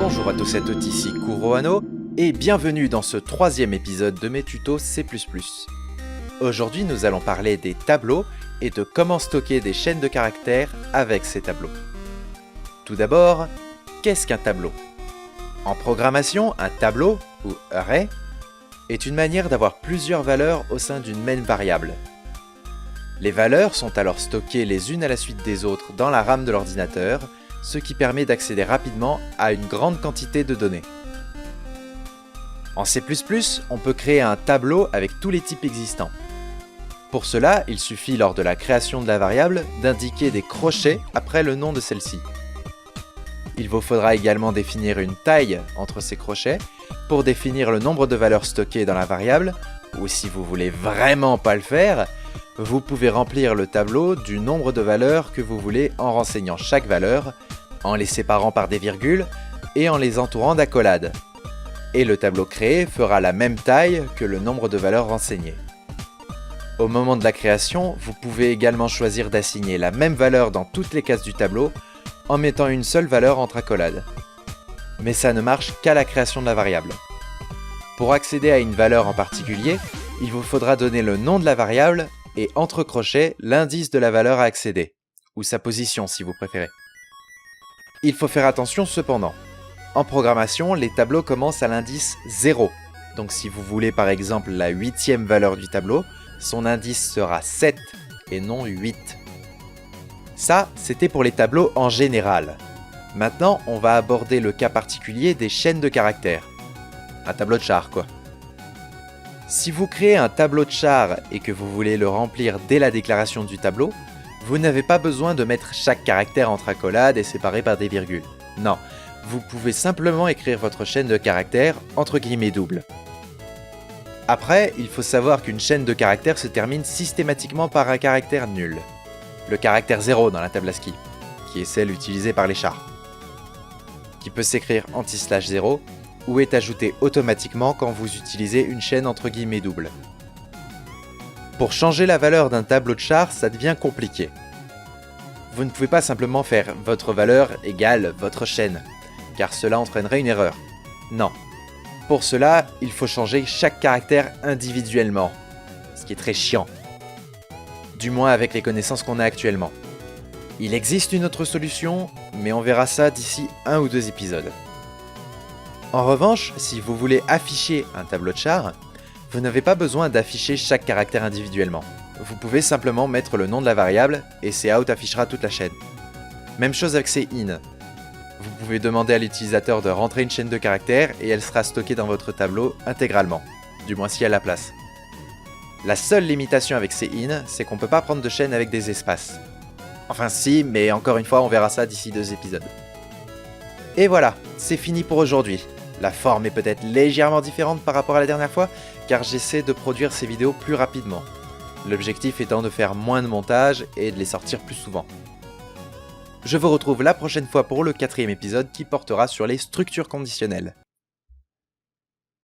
Bonjour à tous et à toutes, ici Kurohano, et bienvenue dans ce troisième épisode de mes tutos C++. Aujourd'hui, nous allons parler des tableaux et de comment stocker des chaînes de caractères avec ces tableaux. Tout d'abord, qu'est-ce qu'un tableau? En programmation, un tableau, ou array, est une manière d'avoir plusieurs valeurs au sein d'une même variable. Les valeurs sont alors stockées les unes à la suite des autres dans la RAM de l'ordinateur, ce qui permet d'accéder rapidement à une grande quantité de données. En C++, on peut créer un tableau avec tous les types existants. Pour cela, il suffit lors de la création de la variable d'indiquer des crochets après le nom de celle-ci. Il vous faudra également définir une taille entre ces crochets pour définir le nombre de valeurs stockées dans la variable, ou si vous voulez vraiment pas le faire, vous pouvez remplir le tableau du nombre de valeurs que vous voulez en renseignant chaque valeur, en les séparant par des virgules et en les entourant d'accolades. Et le tableau créé fera la même taille que le nombre de valeurs renseignées. Au moment de la création, vous pouvez également choisir d'assigner la même valeur dans toutes les cases du tableau en mettant une seule valeur entre accolades. Mais ça ne marche qu'à la création de la variable. Pour accéder à une valeur en particulier, il vous faudra donner le nom de la variable et entre crochets l'indice de la valeur à accéder, ou sa position si vous préférez. Il faut faire attention cependant. En programmation, les tableaux commencent à l'indice 0, donc si vous voulez par exemple la 8e valeur du tableau, son indice sera 7 et non 8. Ça, c'était pour les tableaux en général. Maintenant, on va aborder le cas particulier des chaînes de caractères. Un tableau de char, quoi. Si vous créez un tableau de char et que vous voulez le remplir dès la déclaration du tableau, vous n'avez pas besoin de mettre chaque caractère entre accolades et séparé par des virgules. Non, vous pouvez simplement écrire votre chaîne de caractères entre guillemets doubles. Après, il faut savoir qu'une chaîne de caractères se termine systématiquement par un caractère nul. Le caractère 0 dans la table ASCII, qui est celle utilisée par les chars, qui peut s'écrire anti/0 ou est ajouté automatiquement quand vous utilisez une chaîne entre guillemets double. Pour changer la valeur d'un tableau de char, ça devient compliqué. Vous ne pouvez pas simplement faire votre valeur égale votre chaîne, car cela entraînerait une erreur. Non. Pour cela, il faut changer chaque caractère individuellement, ce qui est très chiant. Du moins avec les connaissances qu'on a actuellement. Il existe une autre solution, mais on verra ça d'ici 1 ou 2 épisodes. En revanche, si vous voulez afficher un tableau de char, vous n'avez pas besoin d'afficher chaque caractère individuellement. Vous pouvez simplement mettre le nom de la variable et cout affichera toute la chaîne. Même chose avec in. Vous pouvez demander à l'utilisateur de rentrer une chaîne de caractères et elle sera stockée dans votre tableau intégralement, du moins si elle a la place. La seule limitation avec in, c'est qu'on ne peut pas prendre de chaîne avec des espaces. Enfin si, mais encore une fois, on verra ça d'ici 2 épisodes. Et voilà, c'est fini pour aujourd'hui. La forme est peut-être légèrement différente par rapport à la dernière fois, car j'essaie de produire ces vidéos plus rapidement. L'objectif étant de faire moins de montage et de les sortir plus souvent. Je vous retrouve la prochaine fois pour le 4e épisode qui portera sur les structures conditionnelles.